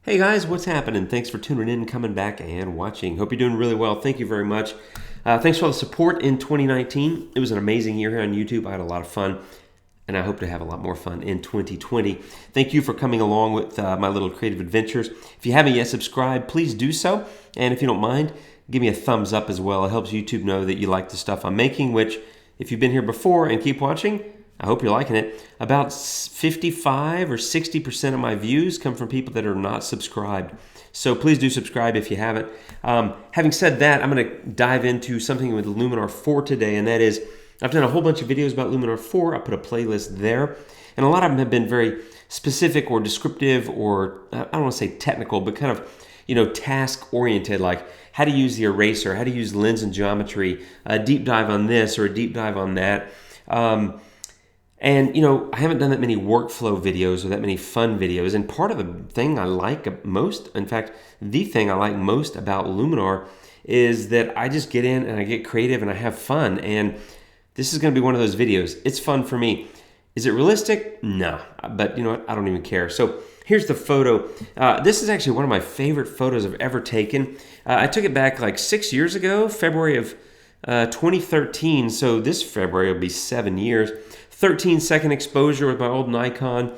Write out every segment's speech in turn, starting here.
Hey guys, what's happening? Thanks for tuning in, coming back, and watching. Hope you're doing really well. Thank you very much. Thanks for all the support in 2019. It was an amazing year here on YouTube. I had a lot of fun, and I hope to have a lot more fun in 2020. Thank you for coming along with my little creative adventures. If you haven't yet subscribed, please do so. And if you don't mind, give me a thumbs up as well. It helps YouTube know that you like the stuff I'm making, which, if you've been here before and keep watching, I hope you're liking it. About 55 or 60% of my views come from people that are not subscribed. So please do subscribe if you haven't. Having said that, I'm going to dive into something with Luminar 4 today, and that is, I've done a whole bunch of videos about Luminar 4. I put a playlist there, and a lot of them have been very specific or descriptive, or I don't want to say technical, but kind of, task-oriented, like how to use the eraser, how to use lens and geometry, a deep dive on this or a deep dive on that. And, I haven't done that many workflow videos or that many fun videos. And part of the thing I like most, in fact, the thing I like most about Luminar is that I just get in and I get creative and I have fun. And this is going to be one of those videos. It's fun for me. Is it realistic? No. But you know what? I don't even care. So here's the photo. This is actually one of my favorite photos I've ever taken. I took it back like 6 years ago, February of 2013. So this February will be 7 years. 13-second exposure with my old Nikon.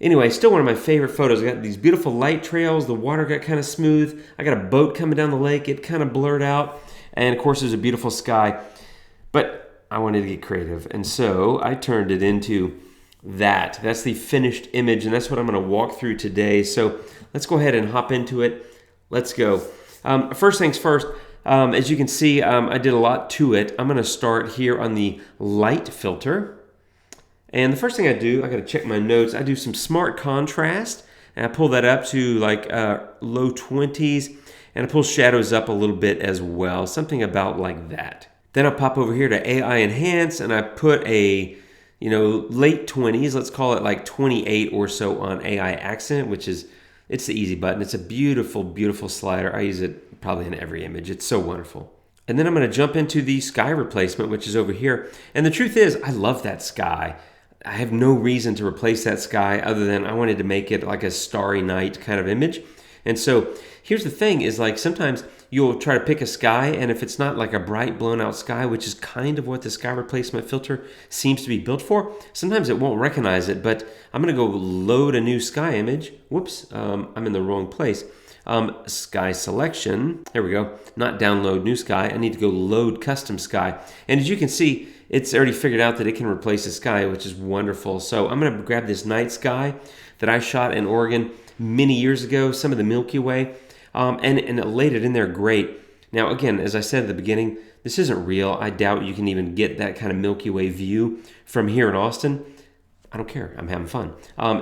Anyway, still one of my favorite photos. I got these beautiful light trails. The water got kind of smooth. I got a boat coming down the lake. It kind of blurred out. And of course, there's a beautiful sky. But I wanted to get creative. And so I turned it into that. That's the finished image. And that's what I'm going to walk through today. So let's go ahead and hop into it. Let's go. First things first. As you can see, I did a lot to it. I'm going to start here on the light filter. And the first thing I do, I got to check my notes. I do some smart contrast, and I pull that up to like low 20s, and I pull shadows up a little bit as well, something about like that. Then I pop over here to AI Enhance, and I put a, late 20s, let's call it like 28 or so on AI Accent, which is, it's the easy button. It's a beautiful, beautiful slider. I use it probably in every image. It's so wonderful. And then I'm going to jump into the sky replacement, which is over here. And the truth is, I love that sky. I have no reason to replace that sky other than I wanted to make it like a starry night kind of image. And so here's the thing is, like, sometimes you'll try to pick a sky, and if it's not like a bright blown out sky, which is kind of what the sky replacement filter seems to be built for, sometimes it won't recognize it. But I'm going to go load a new sky image. Whoops, I'm in the wrong place. Sky selection, there we go, not download new sky, I need to go load custom sky. And as you can see, it's already figured out that it can replace the sky, which is wonderful. So I'm going to grab this night sky that I shot in Oregon many years ago, some of the Milky Way, and laid it in there great. Now again, as I said at the beginning, this isn't real. I doubt you can even get that kind of Milky Way view from here in Austin. I don't care. I'm having fun.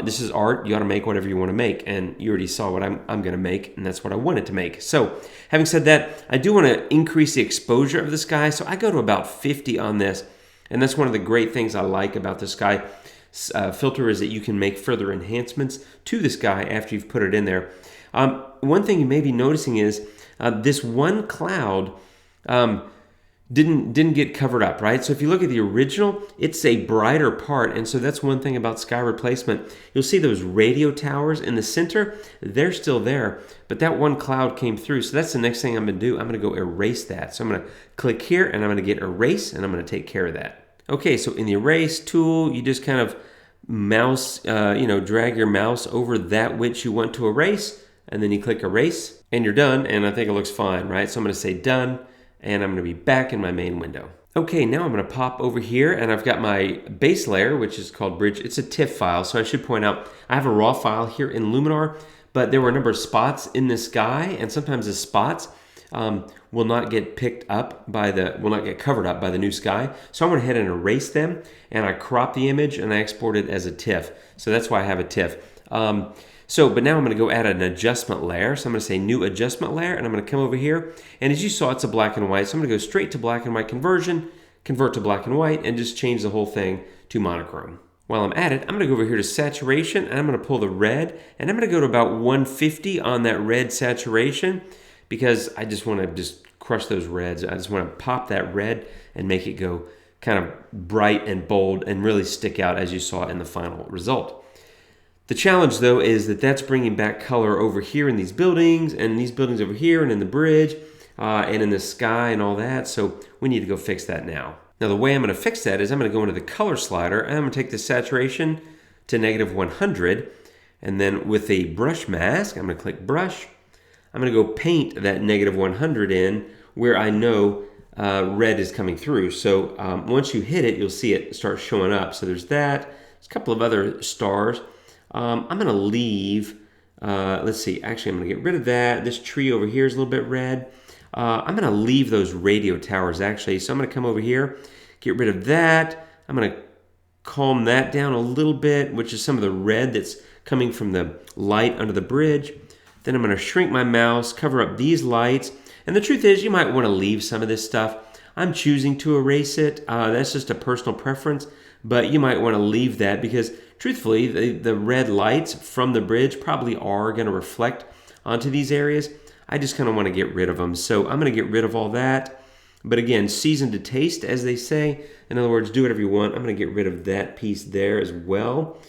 This is art. You ought to make whatever you want to make, and you already saw what I'm going to make, and that's what I wanted to make. So, having said that, I do want to increase the exposure of the sky, so I go to about 50 on this, and that's one of the great things I like about the sky filter is that you can make further enhancements to the sky after you've put it in there. One thing you may be noticing is this one cloud didn't get covered up, right? So if you look at the original, it's a brighter part, and so that's one thing about sky replacement. You'll see those radio towers in the center, they're still there, but that one cloud came through. So that's the next thing I'm going to do. I'm going to go erase that. So I'm going to click here, and I'm going to get erase, and I'm going to take care of that. Okay, so in the erase tool, you just kind of mouse, drag your mouse over that which you want to erase, and then you click erase, and you're done, and I think it looks fine, right? So I'm going to say done. And I'm going to be back in my main window. Okay, now I'm going to pop over here, and I've got my base layer, which is called Bridge. It's a TIFF file, so I should point out I have a raw file here in Luminar, but there were a number of spots in the sky, and sometimes the spots will not get picked up will not get covered up by the new sky. So I went ahead and erased them, and I cropped the image, and I exported it as a TIFF. So that's why I have a TIFF. But now I'm going to go add an adjustment layer. So I'm going to say new adjustment layer, and I'm going to come over here. And as you saw, it's a black and white. So I'm going to go straight to black and white conversion, convert to black and white, and just change the whole thing to monochrome. While I'm at it, I'm going to go over here to saturation, and I'm going to pull the red, and I'm going to go to about 150 on that red saturation because I just want to just crush those reds. I just want to pop that red and make it go kind of bright and bold and really stick out as you saw in the final result. The challenge, though, is that that's bringing back color over here in these buildings, and these buildings over here, and in the bridge, and in the sky and all that. So we need to go fix that now. Now, the way I'm going to fix that is I'm going to go into the color slider, and I'm going to take the saturation to -100, and then with a brush mask, I'm going to click brush. I'm going to go paint that -100 in where I know red is coming through. So once you hit it, you'll see it start showing up. So there's that. There's a couple of other stars. I'm going to leave, let's see, actually I'm going to get rid of that. This tree over here is a little bit red. I'm going to leave those radio towers actually. So I'm going to come over here, get rid of that. I'm going to calm that down a little bit, which is some of the red that's coming from the light under the bridge. Then I'm going to shrink my mouse, cover up these lights. And the truth is, you might want to leave some of this stuff. I'm choosing to erase it. That's just a personal preference. But you might want to leave that because, truthfully, the red lights from the bridge probably are going to reflect onto these areas. I just kind of want to get rid of them. So I'm going to get rid of all that. But again, season to taste, as they say. In other words, do whatever you want. I'm going to get rid of that piece there as well.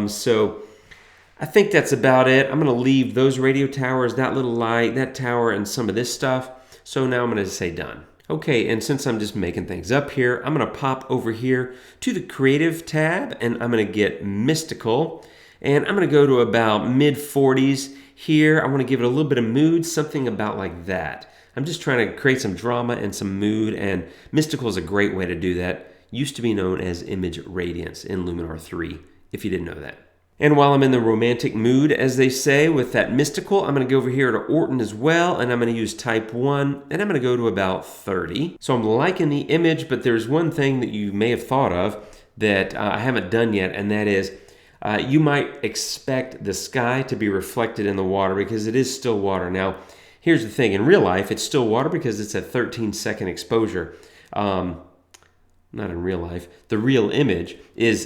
So I think that's about it. I'm going to leave those radio towers, that little light, that tower, and some of this stuff. So now I'm going to say done. Okay, and since I'm just making things up here, I'm going to pop over here to the Creative tab, and I'm going to get Mystical. And I'm going to go to about mid-40s here. I want to give it a little bit of mood, something about like that. I'm just trying to create some drama and some mood, and Mystical is a great way to do that. Used to be known as Image Radiance in Luminar 3, if you didn't know that. And while I'm in the romantic mood, as they say, with that Mystical, I'm going to go over here to Orton as well, and I'm going to use type 1, and I'm going to go to about 30. So I'm liking the image, but there's one thing that you may have thought of that I haven't done yet, and that is you might expect the sky to be reflected in the water because it is still water. Now, here's the thing. In real life, it's still water because it's a 13-second exposure. Not in real life. The real image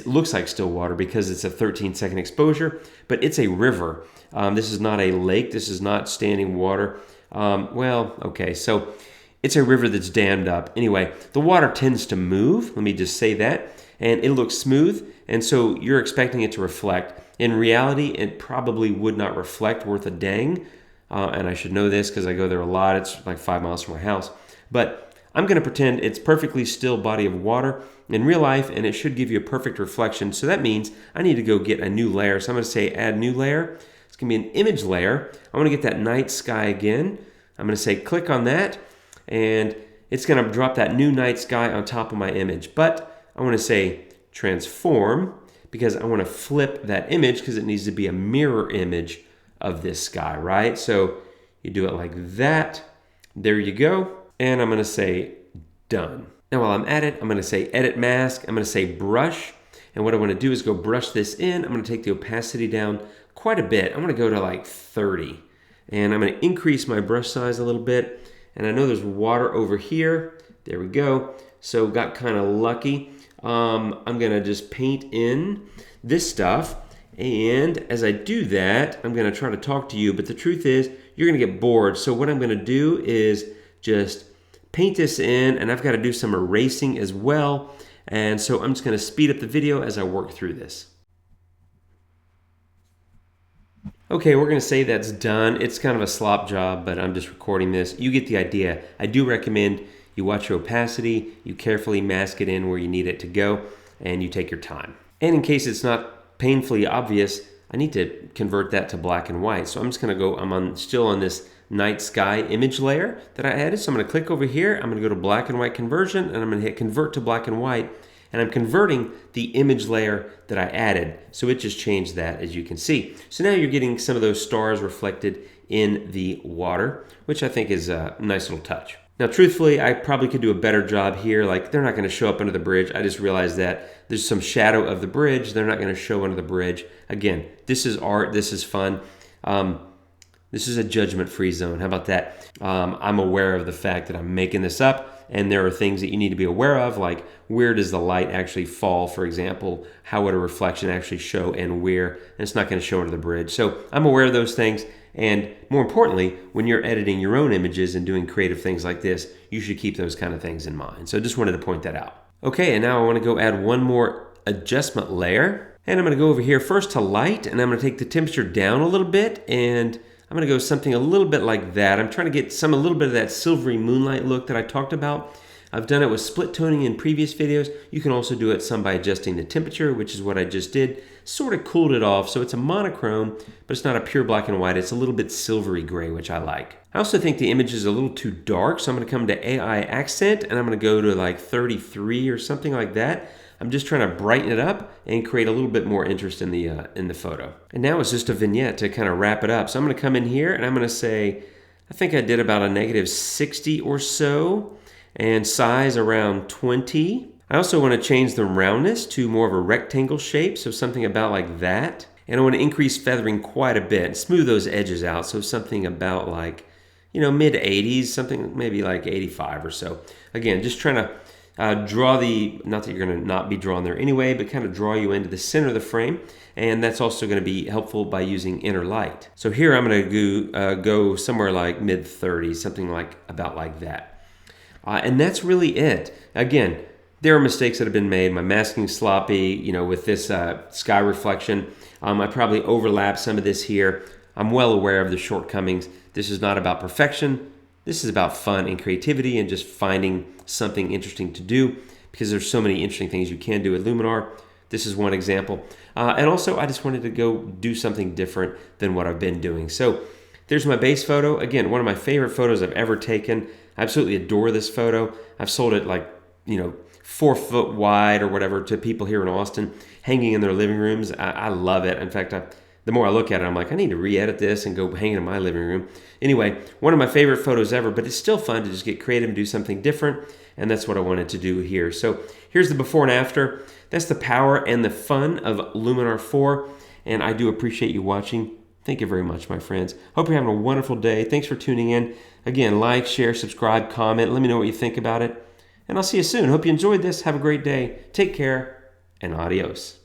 looks like still water because it's a 13-second exposure, but it's a river. This is not a lake. This is not standing water. Okay, so it's a river that's dammed up. Anyway, the water tends to move. Let me just say that. And it looks smooth, and so you're expecting it to reflect. In reality, it probably would not reflect worth a dang. And I should know this because I go there a lot. It's like 5 miles from my house. But I'm going to pretend it's perfectly still body of water in real life, and it should give you a perfect reflection. So that means I need to go get a new layer. So I'm going to say add new layer. It's going to be an image layer. I want to get that night sky again. I'm going to say click on that, and it's going to drop that new night sky on top of my image. But I want to say transform because I want to flip that image because it needs to be a mirror image of this sky, right? So you do it like that. There you go. And I'm going to say done. Now while I'm at it, I'm going to say edit mask. I'm going to say brush. And what I want to do is go brush this in. I'm going to take the opacity down quite a bit. I'm going to go to like 30. And I'm going to increase my brush size a little bit. And I know there's water over here. There we go. So got kind of lucky. I'm going to just paint in this stuff. And as I do that, I'm going to try to talk to you. But the truth is, you're going to get bored. So what I'm going to do is just paint this in, and I've got to do some erasing as well. And so I'm just going to speed up the video as I work through this. Okay, we're going to say that's done. It's kind of a slop job, but I'm just recording this. You get the idea. I do recommend you watch your opacity, you carefully mask it in where you need it to go, and you take your time. And in case it's not painfully obvious, I need to convert that to black and white. So I'm just going to go, still on this night sky image layer that I added. So I'm going to click over here. I'm going to go to black and white conversion, and I'm going to hit convert to black and white. And I'm converting the image layer that I added. So it just changed that, as you can see. So now you're getting some of those stars reflected in the water, which I think is a nice little touch. Now, truthfully, I probably could do a better job here. Like, they're not going to show up under the bridge. I just realized that there's some shadow of the bridge. They're not going to show under the bridge. Again, this is art. This is fun. This is a judgment-free zone. How about that? I'm aware of the fact that I'm making this up, and there are things that you need to be aware of, like where does the light actually fall, for example, how would a reflection actually show and where, and it's not going to show under the bridge. So I'm aware of those things, and more importantly, when you're editing your own images and doing creative things like this, you should keep those kind of things in mind. So I just wanted to point that out. Okay, and now I want to go add one more adjustment layer. And I'm going to go over here first to light, and I'm going to take the temperature down a little bit, and I'm going to go something a little bit like that. I'm trying to get a little bit of that silvery moonlight look that I talked about. I've done it with split toning in previous videos. You can also do it some by adjusting the temperature, which is what I just did. Sort of cooled it off, so it's a monochrome, but it's not a pure black and white. It's a little bit silvery gray, which I like. I also think the image is a little too dark, so I'm going to come to AI accent, and I'm going to go to like 33 or something like that. I'm just trying to brighten it up and create a little bit more interest in the photo. And now it's just a vignette to kind of wrap it up. So I'm going to come in here and I'm going to say, I think I did about a -60 or so, and size around 20. I also want to change the roundness to more of a rectangle shape, so something about like that. And I want to increase feathering quite a bit, smooth those edges out, so something about like, mid-80s, something maybe like 85 or so. Again, just trying to draw not that you're going to not be drawn there anyway, but kind of draw you into the center of the frame. And that's also going to be helpful by using inner light. So here I'm going to go somewhere like mid-30s, something about like that. And that's really it. Again, there are mistakes that have been made. My masking's sloppy, with this sky reflection. I probably overlap some of this here. I'm well aware of the shortcomings. This is not about perfection. This is about fun and creativity and just finding something interesting to do, because there's so many interesting things you can do with Luminar. This is one example. And also, I just wanted to go do something different than what I've been doing. So there's my base photo. Again, one of my favorite photos I've ever taken. I absolutely adore this photo. I've sold it 4 foot wide or whatever to people here in Austin, hanging in their living rooms. I love it. In fact, the more I look at it, I'm like, I need to re-edit this and go hang it in my living room. Anyway, one of my favorite photos ever, but it's still fun to just get creative and do something different, and that's what I wanted to do here. So here's the before and after. That's the power and the fun of Luminar 4, and I do appreciate you watching. Thank you very much, my friends. Hope you're having a wonderful day. Thanks for tuning in. Again, like, share, subscribe, comment. Let me know what you think about it, and I'll see you soon. Hope you enjoyed this. Have a great day. Take care, and adios.